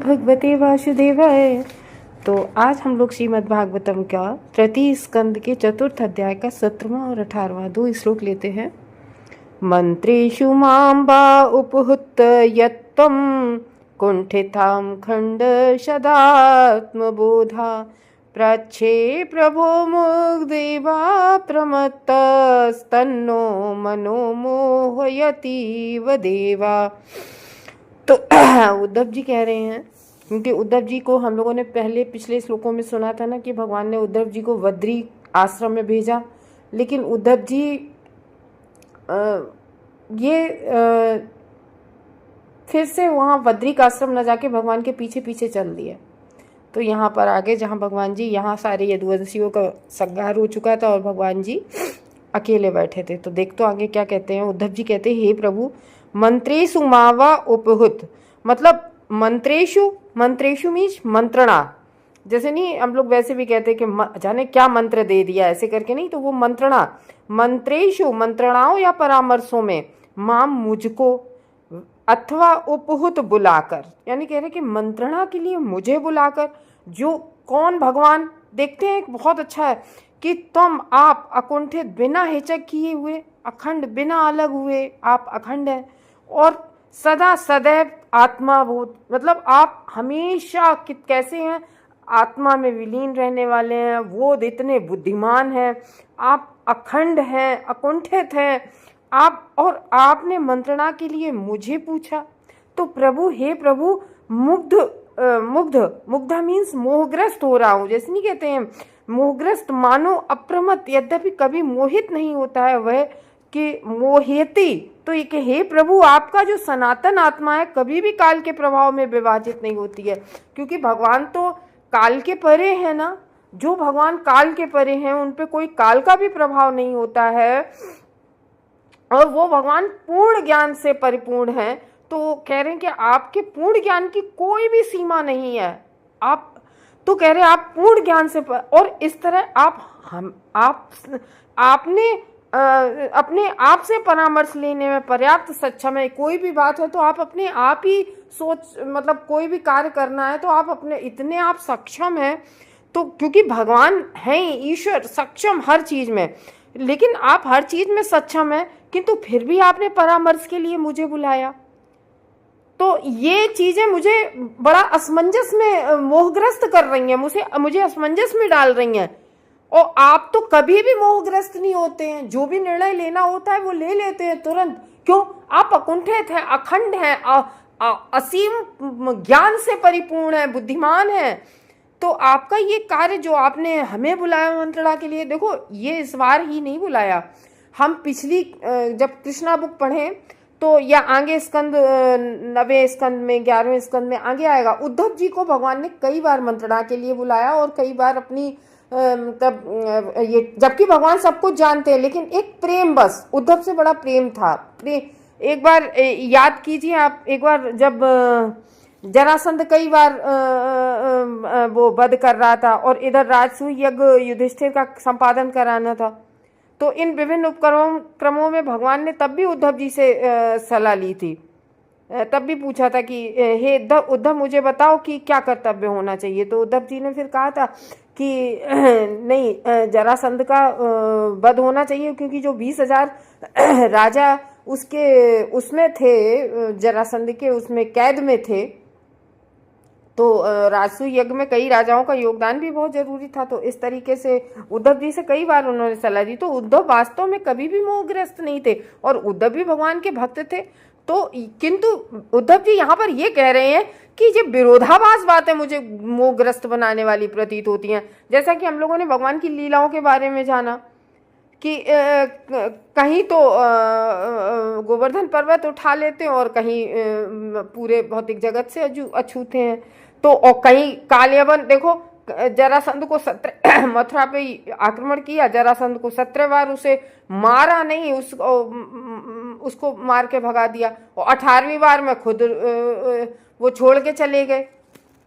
भगवते वासुदेवाय। तो आज हम लोग श्रीमद् भागवतम का तृतीय स्कंद के चतुर्थ अध्याय का 17वां और 18वां 2 श्लोक लेते हैं। मंत्रेषु माम्बा उपहुत यत्त्वं कुंठितां खंड सदात्मबोधा प्रच्छे प्रभो मुग्धेवा प्रमत्तस्तन्नो मनो मोहयति वदेवा। तो उद्धव जी कह रहे हैं, क्योंकि उद्धव जी को हम लोगों ने पिछले श्लोकों में सुना था ना कि भगवान ने उद्धव जी को बद्री आश्रम में भेजा, लेकिन उद्धव जी फिर से वहाँ बद्रिक आश्रम न जाके भगवान के पीछे पीछे चल दिए। तो यहाँ पर आगे जहाँ भगवान जी, यहाँ सारे यदुवंशियों का संहार हो चुका था और भगवान जी अकेले बैठे थे। तो देख तो आगे क्या कहते हैं। उद्धव जी कहते हैं, हे प्रभु, मंत्रेषु मावा उपहुत, मतलब मंत्रेषु मीन्स मंत्रणा। जैसे नहीं हम लोग वैसे भी कहते हैं कि जाने क्या मंत्र दे दिया, ऐसे करके नहीं, तो वो मंत्रणा। मंत्रेषु मंत्रणाओं या परामर्शों में, माम मुझको, अथवा उपहुत बुलाकर, यानी कह रहे कि मंत्रणा के लिए मुझे बुलाकर। जो कौन? भगवान। देखते हैं बहुत अच्छा है कि तुम आप अकुंठित, बिना हिचक किए हुए, अखंड, बिना अलग हुए आप अखंड हैं, और सदा सदैव आत्माभूत, मतलब आप हमेशा कैसे हैं? आत्मा में विलीन रहने वाले हैं, वो इतने बुद्धिमान हैं, आप अखंड हैं, अकुंठित हैं आप, और आपने मंत्रणा के लिए मुझे पूछा। तो प्रभु, हे प्रभु, मुग्धा मीन्स मोहग्रस्त हो रहा हूँ। जैसे नहीं कहते हैं मोहग्रस्त, मानो अप्रमत, यद्यपि कभी मोहित नहीं होता है वह कि मोहिती। तो ये कि हे प्रभु, आपका जो सनातन आत्मा है कभी भी काल के प्रभाव में विभाजित नहीं होती है, क्योंकि भगवान तो काल के परे है ना। जो भगवान काल के परे हैं उन पे कोई काल का भी प्रभाव नहीं होता है, और वो भगवान पूर्ण ज्ञान से परिपूर्ण है। तो कह रहे हैं कि आपके पूर्ण ज्ञान की कोई भी सीमा नहीं है। आप तो कह रहे हैं आप पूर्ण ज्ञान से और इस तरह आपने अपने आप से परामर्श लेने में पर्याप्त सक्षम है। कोई भी बात है तो आप अपने आप ही सोच, मतलब कोई भी कार्य करना है तो आप अपने इतने आप सक्षम हैं। तो क्योंकि भगवान हैं ईश्वर, सक्षम हर चीज में, लेकिन आप हर चीज में सक्षम हैं, किंतु फिर भी आपने परामर्श के लिए मुझे बुलाया। तो ये चीजें मुझे बड़ा असमंजस में मोहग्रस्त कर रही हैं, मुझे असमंजस में डाल रही हैं। और आप तो कभी भी मोहग्रस्त नहीं होते हैं, जो भी निर्णय लेना होता है वो ले लेते हैं तुरंत। क्यों? आप अकुंठित हैं, अखंड हैं, असीम ज्ञान से परिपूर्ण है, बुद्धिमान है। तो आपका ये कार्य जो आपने हमें बुलाया मंत्रणा के लिए, देखो ये इस बार ही नहीं बुलाया, हम पिछली जब कृष्णा बुक पढ़ें तो या आगे स्कंद 9वें स्कंद में 11वें स्कंद में आगे आएगा, उद्धव जी को भगवान ने कई बार मंत्रणा के लिए बुलाया और कई बार अपनी तब ये, जबकि भगवान सब कुछ जानते हैं, लेकिन एक प्रेम, बस उद्धव से बड़ा प्रेम था। एक बार याद कीजिए आप, एक बार जब जरासंध कई बार वो वध कर रहा था और इधर राजसूय यज्ञ युधिष्ठिर का संपादन कराना था, तो इन विभिन्न उपक्रमों में भगवान ने तब भी उद्धव जी से सलाह ली थी। तब भी पूछा था कि हे उद्धव मुझे बताओ कि क्या कर्तव्य होना चाहिए। तो उद्धव जी ने फिर कहा था कि नहीं, जरासंध का वध होना चाहिए, क्योंकि जो 20,000 राजा उसमें थे, जरासंध के उसमें कैद में थे, तो राजसूय यज्ञ में कई राजाओं का योगदान भी बहुत जरूरी था। तो इस तरीके से उद्धव जी से कई बार उन्होंने सलाह दी। तो उद्धव वास्तव में कभी भी मोहग्रस्त नहीं थे, और उद्धव भी भगवान के भक्त थे। तो किंतु उद्धव जी यहाँ पर ये कह रहे हैं कि ये विरोधाभास बातें मुझे मोहग्रस्त बनाने वाली प्रतीत होती हैं। जैसा कि हम लोगों ने भगवान की लीलाओं के बारे में जाना कि कहीं तो गोवर्धन पर्वत उठा लेते हैं और कहीं पूरे भौतिक जगत से अछूते हैं। तो और कहीं कालयवन, देखो जरासंध को 17 मथुरा पे आक्रमण किया, जरासंध को 17 बार उसे मारा नहीं, उसको मार के भगा दिया, और 18वीं बार में खुद वो छोड़ के चले गए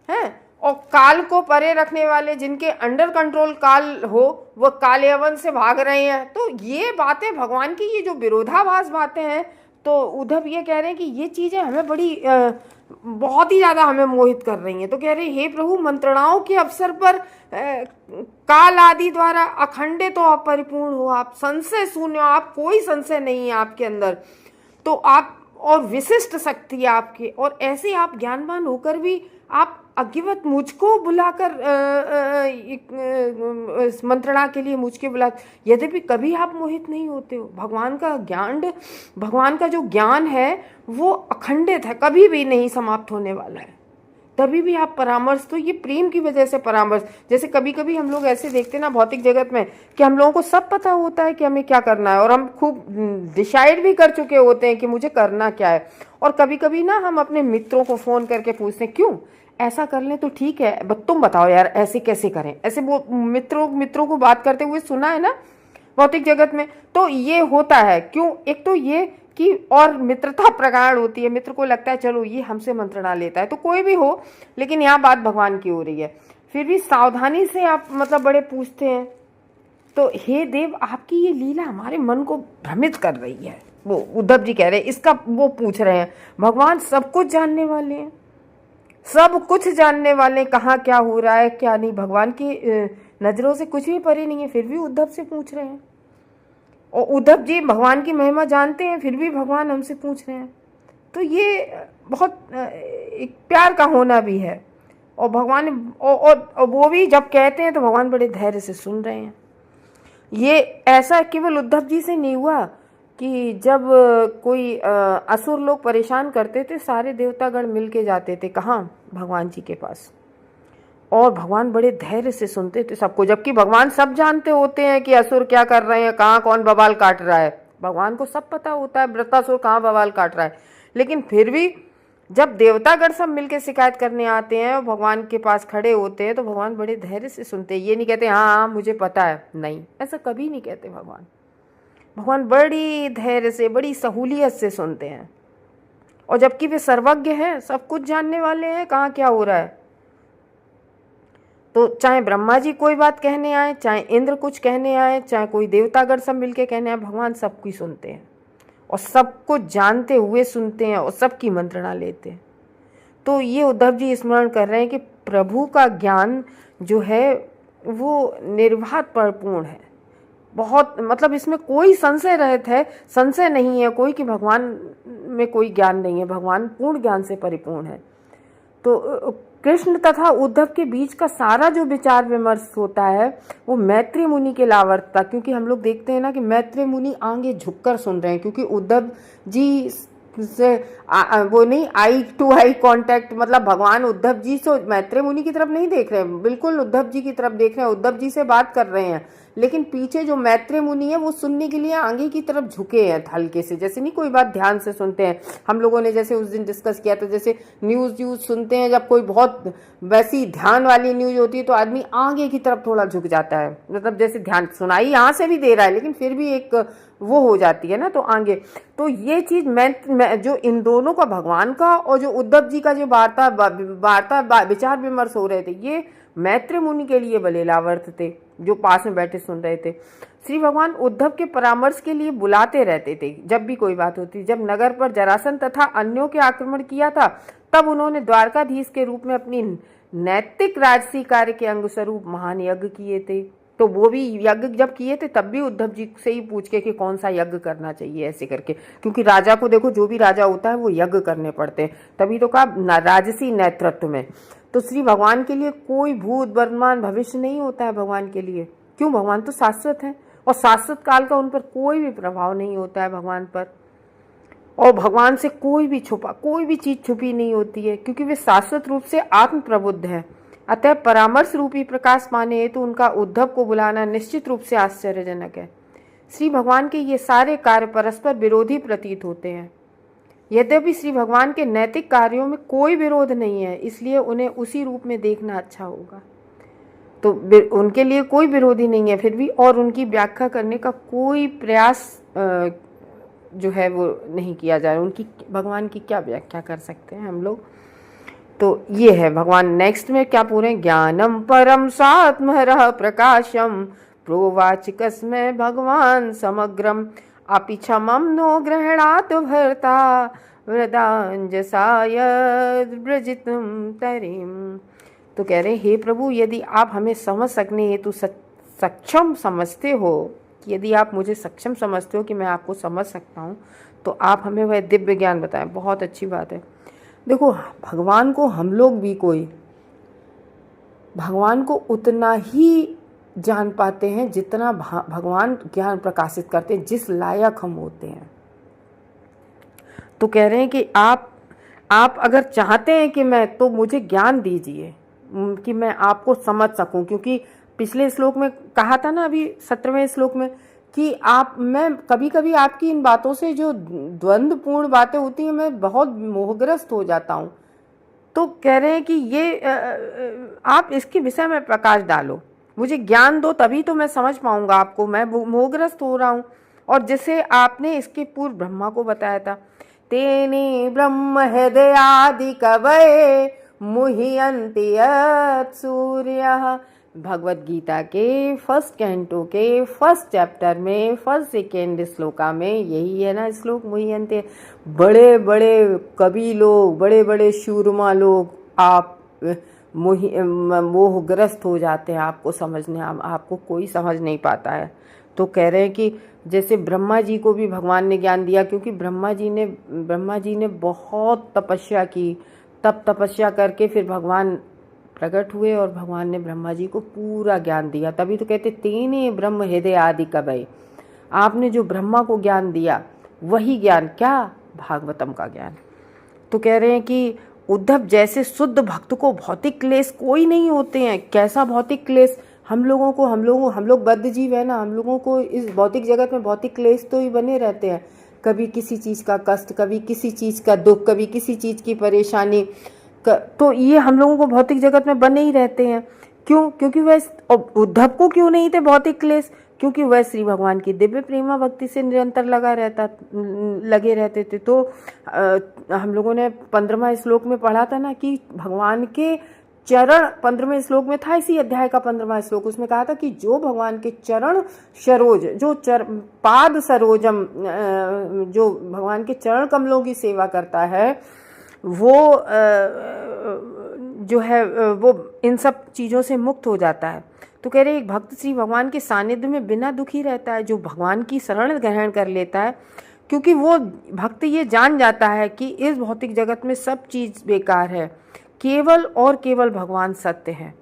हैं। और काल को परे रखने वाले, जिनके अंडर कंट्रोल काल हो, वो कालयवन से भाग रहे हैं। तो ये बातें भगवान की, ये जो विरोधाभास बातें हैं, तो उद्धव ये कह रहे हैं कि ये चीज़ें हमें बड़ी बहुत ही ज़्यादा हमें मोहित कर रही हैं। तो कह रहे हैं, हे प्रभु, मंत्रणाओं के अवसर पर काल आदि द्वारा अखंडित तो आप परिपूर्ण हो, आप संशय शून्य हो, आप कोई संशय नहीं है आपके अंदर, तो आप और विशिष्ट शक्ति है आपकी, और ऐसे आप ज्ञानवान होकर भी आप अज्ञवत मुझको बुलाकर मंत्रणा के लिए मुझके बुला, यद्यपि कभी आप मोहित नहीं होते हो। भगवान का ज्ञान, भगवान का जो ज्ञान है वो अखंडित है, कभी भी नहीं समाप्त होने वाला है। तभी भी आप परामर्श, तो ये प्रेम की वजह से परामर्श। जैसे कभी कभी हम लोग ऐसे देखते हैं ना भौतिक जगत में कि हम लोगों को सब पता होता है कि हमें क्या करना है, और हम खूब डिसाइड भी कर चुके होते हैं कि मुझे करना क्या है। और कभी कभी ना हम अपने मित्रों को फ़ोन करके पूछते हैं, क्यों ऐसा कर लें तो ठीक है, तुम बताओ यार ऐसे कैसे करें। ऐसे वो मित्रों को बात करते हुए सुना है ना भौतिक जगत में। तो ये होता है क्यों, एक तो ये कि और मित्रता प्रगाढ़ होती है, मित्र को लगता है चलो ये हमसे मंत्रणा लेता है, तो कोई भी हो, लेकिन यहाँ बात भगवान की हो रही है। फिर भी सावधानी से आप मतलब बड़े पूछते हैं। तो हे देव, आपकी ये लीला हमारे मन को भ्रमित कर रही है। वो उद्धव जी कह रहे हैं, इसका वो पूछ रहे हैं, भगवान सब कुछ जानने वाले हैं, सब कुछ जानने वाले, कहाँ क्या हो रहा है क्या नहीं, भगवान की नजरों से कुछ भी परे नहीं है, फिर भी उद्धव से पूछ रहे हैं। और उद्धव जी भगवान की महिमा जानते हैं, फिर भी भगवान हमसे पूछ रहे हैं। तो ये बहुत एक प्यार का होना भी है। और भगवान और वो भी जब कहते हैं तो भगवान बड़े धैर्य से सुन रहे हैं। ये ऐसा केवल उद्धव जी से नहीं हुआ कि जब कोई असुर लोग परेशान करते थे, सारे देवतागण मिल के जाते थे कहाँ, भगवान जी के पास, और भगवान बड़े धैर्य से सुनते थे सबको। जबकि भगवान सब जानते होते हैं कि असुर क्या कर रहे हैं, कहाँ कौन बवाल काट रहा है, भगवान को सब पता होता है वृत्तासुर कहाँ बवाल काट रहा है। लेकिन फिर भी जब देवतागण सब मिलके शिकायत करने आते हैं और भगवान के पास खड़े होते हैं, तो भगवान बड़े धैर्य से सुनते हैं। ये नहीं कहते हाँ हाँ मुझे पता है, नहीं, ऐसा कभी नहीं कहते भगवान। भगवान बड़ी धैर्य से, बड़ी सहूलियत से सुनते हैं। और जबकि वे सर्वज्ञ हैं, सब कुछ जानने वाले हैं कहाँ क्या हो रहा है। तो चाहे ब्रह्मा जी कोई बात कहने आए, चाहे इंद्र कुछ कहने आए, चाहे कोई देवतागण सब मिलके कहने आए, भगवान सबकी सुनते हैं और सब कुछ जानते हुए सुनते हैं और सबकी मंत्रणा लेते हैं। तो ये उद्धव जी स्मरण कर रहे हैं कि प्रभु का ज्ञान जो है वो निर्बाध परिपूर्ण है, बहुत, मतलब इसमें कोई संशय रहित है, संशय नहीं है कोई कि भगवान में कोई ज्ञान नहीं है, भगवान पूर्ण ज्ञान से परिपूर्ण है। तो कृष्ण तथा उद्धव के बीच का सारा जो विचार विमर्श होता है वो मैत्री मुनि के लावर्त था, क्योंकि हम लोग देखते हैं ना कि मैत्री मुनि आगे झुककर सुन रहे हैं, क्योंकि उद्धव जी से वो नहीं आई टू आई कांटेक्ट, मतलब भगवान उद्धव जी से मैत्री मुनि की तरफ नहीं देख रहे हैं, बिल्कुल उद्धव जी की तरफ देख रहे हैं, उद्धव जी से बात कर रहे हैं। लेकिन पीछे जो मैत्री मुनि है वो सुनने के लिए आगे की तरफ झुके हैं हल्के से, जैसे नहीं कोई बात ध्यान से सुनते हैं। हम लोगों ने जैसे उस दिन डिस्कस किया था, जैसे न्यूज़ सुनते हैं, जब कोई बहुत वैसी ध्यान वाली न्यूज़ होती है तो आदमी आगे की तरफ थोड़ा झुक जाता है, मतलब जैसे ध्यान सुनाई यहाँ से भी दे रहा है लेकिन फिर भी एक वो हो जाती है ना, तो आगे। तो ये चीज़ मैं जो इन दोनों का, भगवान का और जो उद्धव जी का जो वार्ता विचार विमर्श हो रहे थे, ये मैत्री मुनि के लिए बलेलावर्त थे जो पास में बैठे सुन रहे थे। श्री भगवान उद्धव के परामर्श के लिए बुलाते रहते थे जब भी कोई बात होती। जब नगर पर जरासंध तथा अन्यों के आक्रमण किया था तब उन्होंने द्वारकाधीश के रूप में अपनी नैतिक राजसी कार्य के अंग स्वरूप महान यज्ञ किए थे। तो वो भी यज्ञ जब किए थे तब भी उद्धव जी से ही पूछ के कि कौन सा यज्ञ करना चाहिए ऐसे करके, क्योंकि राजा को देखो, जो भी राजा होता है वो यज्ञ करने पड़ते हैं, तभी तो कहा राजसी नेतृत्व में। तो श्री भगवान के लिए कोई भूत वर्तमान भविष्य नहीं होता है भगवान के लिए, क्यों, भगवान तो शाश्वत है और शाश्वत काल का उन पर कोई भी प्रभाव नहीं होता है भगवान पर। और भगवान से कोई भी चीज छुपी नहीं होती है, क्योंकि वे शाश्वत रूप से आत्म प्रबुद्ध है। अतः परामर्श रूपी प्रकाश पाने हेतु उनका उद्धव को बुलाना निश्चित रूप से आश्चर्यजनक है। श्री भगवान के ये सारे कार्य परस्पर विरोधी प्रतीत होते हैं। यद्यपि श्री भगवान के नैतिक कार्यों में कोई विरोध नहीं है, इसलिए उन्हें उसी रूप में देखना अच्छा होगा। तो उनके लिए कोई विरोधी नहीं है फिर भी, और उनकी व्याख्या करने का कोई प्रयास जो है वो नहीं किया जा रहा। उनकी, भगवान की क्या व्याख्या कर सकते हैं हम लोग। तो ये है भगवान नेक्स्ट में क्या पूरे, ज्ञानम परम सात्महरः प्रकाशम प्रोवाच कस्मै भगवान समग्रम। अपि क्षमं नो गृह्णातु भर्ता वृदांजसाय व्रजितुं तरिम। तो कह रहे हे प्रभु, यदि आप हमें समझ सकने हेतु सक्षम समझते हो, यदि आप मुझे सक्षम समझते हो कि मैं आपको समझ सकता हूँ, तो आप हमें वह दिव्य ज्ञान बताएं। बहुत अच्छी बात है। देखो, भगवान को हम लोग भी कोई भगवान को उतना ही जान पाते हैं जितना भगवान ज्ञान प्रकाशित करते हैं, जिस लायक हम होते हैं। तो कह रहे हैं कि आप अगर चाहते हैं कि मैं, तो मुझे ज्ञान दीजिए कि मैं आपको समझ सकूं। क्योंकि पिछले श्लोक में कहा था ना, अभी 17वें श्लोक में, कि मैं कभी कभी आपकी इन बातों से, जो द्वंद्वपूर्ण बातें होती हैं, मैं बहुत मोहग्रस्त हो जाता हूँ। तो कह रहे हैं कि ये आप इसके विषय में प्रकाश डालो, मुझे ज्ञान दो, तभी तो मैं समझ पाऊंगा आपको। मैं मोहग्रस्त हो रहा हूँ। और जैसे आपने इसके पूर्व ब्रह्मा को बताया था, तेने ब्रह्म हृदयादि कवये मुह्यन्ति यत् सूर्यः। भगवत गीता के फर्स्ट कैंटो के फर्स्ट चैप्टर में फर्स्ट सेकेंड श्लोका में यही है ना श्लोक, मुह्यन्ति। बड़े बड़े कवि लोग, बड़े बड़े शूरमा लोग आप मोहग्रस्त हो जाते हैं, आपको समझने, आपको कोई समझ नहीं पाता है। तो कह रहे हैं कि जैसे ब्रह्मा जी को भी भगवान ने ज्ञान दिया, क्योंकि ब्रह्मा जी ने बहुत तपस्या की। तब तपस्या करके फिर भगवान प्रकट हुए और भगवान ने ब्रह्मा जी को पूरा ज्ञान दिया। तभी तो कहते तेने ब्रह्म हृदय आदि कवये। आपने जो ब्रह्मा को ज्ञान दिया, वही ज्ञान क्या? भागवतम का ज्ञान। तो कह रहे हैं कि उद्धव जैसे शुद्ध भक्त को भौतिक क्लेश कोई नहीं होते हैं। कैसा भौतिक क्लेश? हम लोग बद्ध जीव है ना, हम लोगों को इस भौतिक जगत में भौतिक क्लेश तो ही बने रहते हैं। कभी किसी चीज़ का कष्ट, कभी किसी चीज़ का दुख, कभी किसी चीज़ की परेशानी। तो ये हम लोगों को भौतिक जगत में बने ही रहते हैं। क्यों? क्योंकि वह उद्धव को क्यों नहीं थे भौतिक क्लेश? क्योंकि वह श्री भगवान की दिव्य प्रेमा भक्ति से निरंतर लगे रहते थे। तो हम लोगों ने 15वां श्लोक में पढ़ा था ना कि भगवान के चरण, 15वें श्लोक में था इसी अध्याय का 15वां श्लोक, उसमें कहा था कि जो भगवान के चरण सरोज, जो पाद सरोजम, जो भगवान के चरण कमलों की सेवा करता है, वो जो है वो इन सब चीज़ों से मुक्त हो जाता है। तो कह रहे एक भक्त श्री भगवान के सानिध्य में बिना दुखी रहता है, जो भगवान की शरण ग्रहण कर लेता है। क्योंकि वो भक्त ये जान जाता है कि इस भौतिक जगत में सब चीज़ बेकार है, केवल और केवल भगवान सत्य है।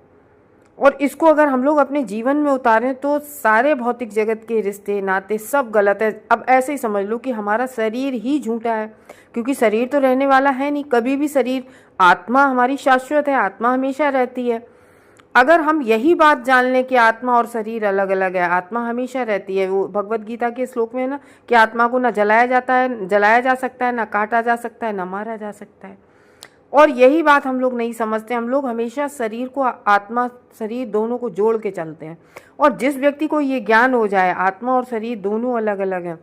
और इसको अगर हम लोग अपने जीवन में उतारें तो सारे भौतिक जगत के रिश्ते नाते सब गलत है। अब ऐसे ही समझ लो कि हमारा शरीर ही झूठा है, क्योंकि शरीर तो रहने वाला है नहीं कभी भी। शरीर, आत्मा हमारी शाश्वत है, आत्मा हमेशा रहती है। अगर हम यही बात जान लें कि आत्मा और शरीर अलग अलग है, आत्मा हमेशा रहती है। वो भगवत गीता के श्लोक में है ना कि आत्मा को ना जलाया जा सकता है, ना काटा जा सकता है, ना मारा जा सकता है। और यही बात हम लोग नहीं समझते। हम लोग हमेशा शरीर को, आत्मा शरीर दोनों को जोड़ के चलते हैं। और जिस व्यक्ति को ये ज्ञान हो जाए आत्मा और शरीर दोनों अलग अलग हैं,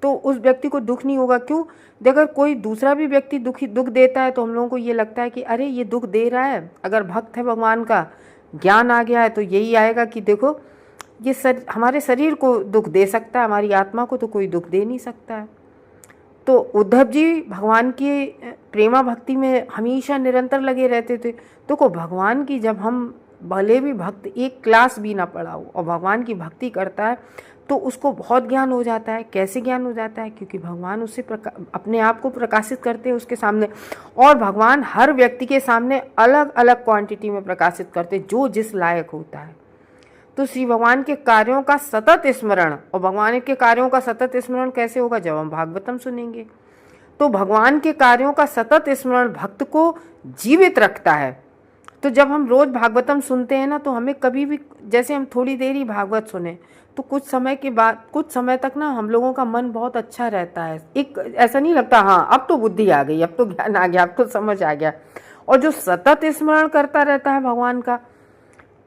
तो उस व्यक्ति को दुख नहीं होगा। क्यों? अगर कोई दूसरा भी व्यक्ति दुख देता है तो हम लोगों को ये लगता है कि अरे ये दुख दे रहा है। अगर भक्त है भगवान का, ज्ञान आ गया है, तो यही आएगा कि देखो ये हमारे शरीर को दुख दे सकता है, हमारी आत्मा को तो कोई दुख दे नहीं सकता है। तो उद्धव जी भगवान की प्रेमा भक्ति में हमेशा निरंतर लगे रहते थे। तो भगवान की, जब हम भले भी भक्त एक क्लास भी ना पढ़ा हो और भगवान की भक्ति करता है तो उसको बहुत ज्ञान हो जाता है। कैसे ज्ञान हो जाता है? क्योंकि भगवान उससे अपने आप को प्रकाशित करते हैं उसके सामने। और भगवान हर व्यक्ति के सामने अलग अलग क्वांटिटी में प्रकाशित करते, जो जिस लायक होता है। तो श्री भगवान के कार्यों का सतत स्मरण, और भगवान के कार्यों का सतत स्मरण कैसे होगा? जब हम भागवतम सुनेंगे। तो भगवान के कार्यों का सतत स्मरण भक्त को जीवित रखता है। तो जब हम रोज भागवतम सुनते हैं ना, तो हमें कभी भी, जैसे हम थोड़ी देर ही भागवत सुने तो कुछ समय के बाद, कुछ समय तक ना हम लोगों का मन बहुत अच्छा रहता है। एक ऐसा नहीं लगता हाँ अब तो बुद्धि आ गई, अब तो ज्ञान आ गया, अब तो समझ आ गया। और जो सतत स्मरण करता रहता है भगवान का,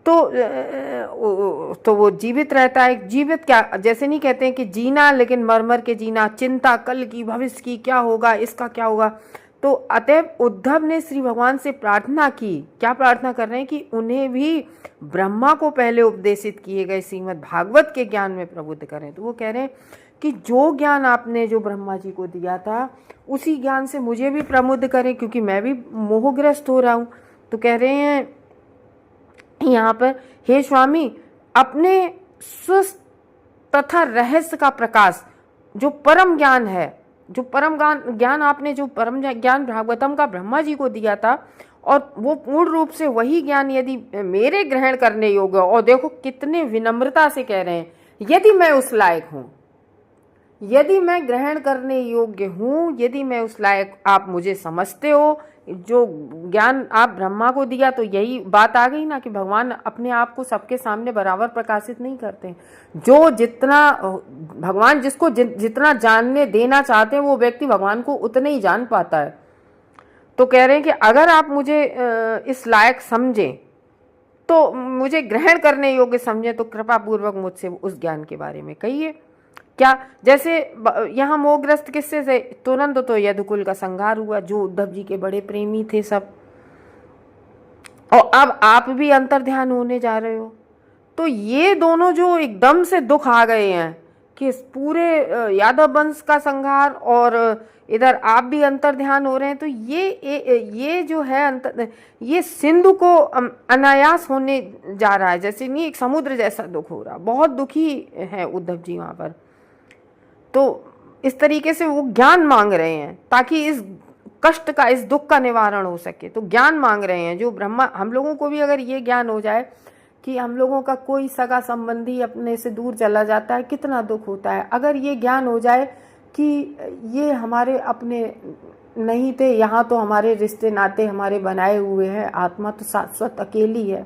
तो वो जीवित रहता है। जीवित क्या, जैसे नहीं कहते हैं कि जीना लेकिन मर मर के जीना, चिंता कल की, भविष्य की, क्या होगा, इसका क्या होगा। तो अतएव उद्धव ने श्री भगवान से प्रार्थना की। क्या प्रार्थना कर रहे हैं? कि उन्हें भी ब्रह्मा को पहले उपदेशित किए गए श्रीमद् भागवत के ज्ञान में प्रबुद्ध करें। तो वो कह रहे हैं कि जो ज्ञान आपने जो ब्रह्मा जी को दिया था उसी ज्ञान से मुझे भी प्रमुद्ध करें, क्योंकि मैं भी मोहग्रस्त हो रहा हूँ। तो कह रहे हैं यहाँ पर, हे स्वामी, अपने स्वस्थ तथा रहस्य का प्रकाश जो परम ज्ञान है, जो परम ज्ञान आपने जो परम ज्ञान भागवतम का ब्रह्मा जी को दिया था, और वो पूर्ण रूप से वही ज्ञान यदि मेरे ग्रहण करने योग्य, और देखो कितने विनम्रता से कह रहे हैं, यदि मैं उस लायक हूँ, यदि मैं ग्रहण करने योग्य हूँ, यदि मैं उस लायक आप मुझे समझते हो, जो ज्ञान आप ब्रह्मा को दिया, तो यही बात आ गई ना कि भगवान अपने आप को सबके सामने बराबर प्रकाशित नहीं करते। जो जितना भगवान जिसको जितना जानने देना चाहते हैं वो व्यक्ति भगवान को उतना ही जान पाता है। तो कह रहे हैं कि अगर आप मुझे इस लायक समझें, तो मुझे ग्रहण करने योग्य समझें, तो कृपा पूर्वक मुझसे उस ज्ञान के बारे में कहिए। क्या, जैसे यहाँ मोहग्रस्त किससे से तुरंत तो यदुकुल का संहार हुआ, जो उद्धव जी के बड़े प्रेमी थे सब, और अब आप भी अंतर्ध्यान होने जा रहे हो। तो ये दोनों जो एकदम से दुख आ गए हैं कि पूरे यादव वंश का संहार और इधर आप भी अंतर्ध्यान हो रहे हैं, तो ये जो है ये सिंधु को अनायास होने जा रहा है, जैसे नहीं एक समुद्र जैसा दुख हो रहा। बहुत दुखी है उद्धव जी वहाँ पर। तो इस तरीके से वो ज्ञान मांग रहे हैं ताकि इस कष्ट का, इस दुख का निवारण हो सके। तो ज्ञान मांग रहे हैं जो ब्रह्मा, हम लोगों को भी अगर ये ज्ञान हो जाए कि हम लोगों का कोई सगा संबंधी अपने से दूर चला जाता है, कितना दुख होता है। अगर ये ज्ञान हो जाए कि ये हमारे अपने नहीं थे, यहाँ तो हमारे रिश्ते नाते हमारे बनाए हुए हैं, आत्मा तो शाश्वत अकेली है।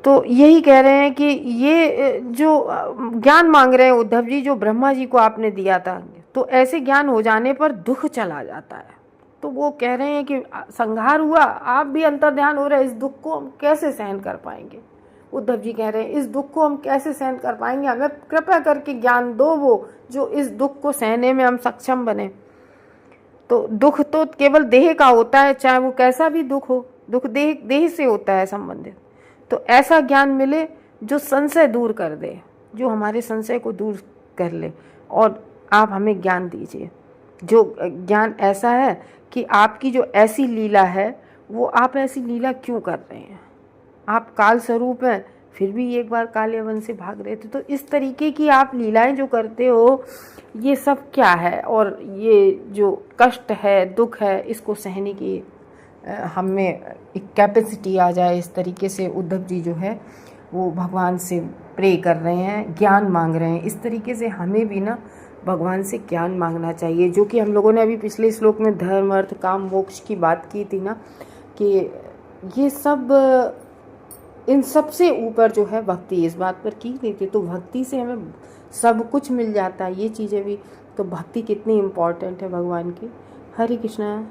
तो यही कह रहे हैं कि ये जो ज्ञान मांग रहे हैं उद्धव जी, जो ब्रह्मा जी को आपने दिया था, तो ऐसे ज्ञान हो जाने पर दुख चला जाता है। तो वो कह रहे हैं कि संहार हुआ, आप भी अंतर्ध्यान हो रहे हैं, इस दुख को हम कैसे सहन कर पाएंगे। उद्धव जी कह रहे हैं इस दुख को हम कैसे सहन कर पाएंगे, हमें कृपया करके ज्ञान दो वो जो इस दुख को सहने में हम सक्षम बने। तो दुख तो केवल देह का होता है, चाहे वो कैसा भी दुख हो, दुख देह से होता है संबंधित। तो ऐसा ज्ञान मिले जो संशय दूर कर दे, जो हमारे संशय को दूर कर ले, और आप हमें ज्ञान दीजिए जो ज्ञान ऐसा है कि आपकी जो ऐसी लीला है, वो आप ऐसी लीला क्यों कर रहे हैं। आप काल स्वरूप हैं, फिर भी एक बार काले वन से भाग रहे थे। तो इस तरीके की आप लीलाएं जो करते हो, ये सब क्या है, और ये जो कष्ट है, दुख है, इसको सहने की हमें एक कैपेसिटी आ जाए। इस तरीके से उद्धव जी जो है वो भगवान से प्रे कर रहे हैं, ज्ञान मांग रहे हैं। इस तरीके से हमें भी ना भगवान से ज्ञान मांगना चाहिए, जो कि हम लोगों ने अभी पिछले श्लोक में धर्म अर्थ काम मोक्ष की बात की थी ना, कि ये सब, इन सब से ऊपर जो है भक्ति, इस बात पर की गई थी। तो भक्ति से हमें सब कुछ मिल जाता है, ये चीज़ें भी। तो भक्ति कितनी इम्पोर्टेंट है भगवान की। हरे कृष्णा।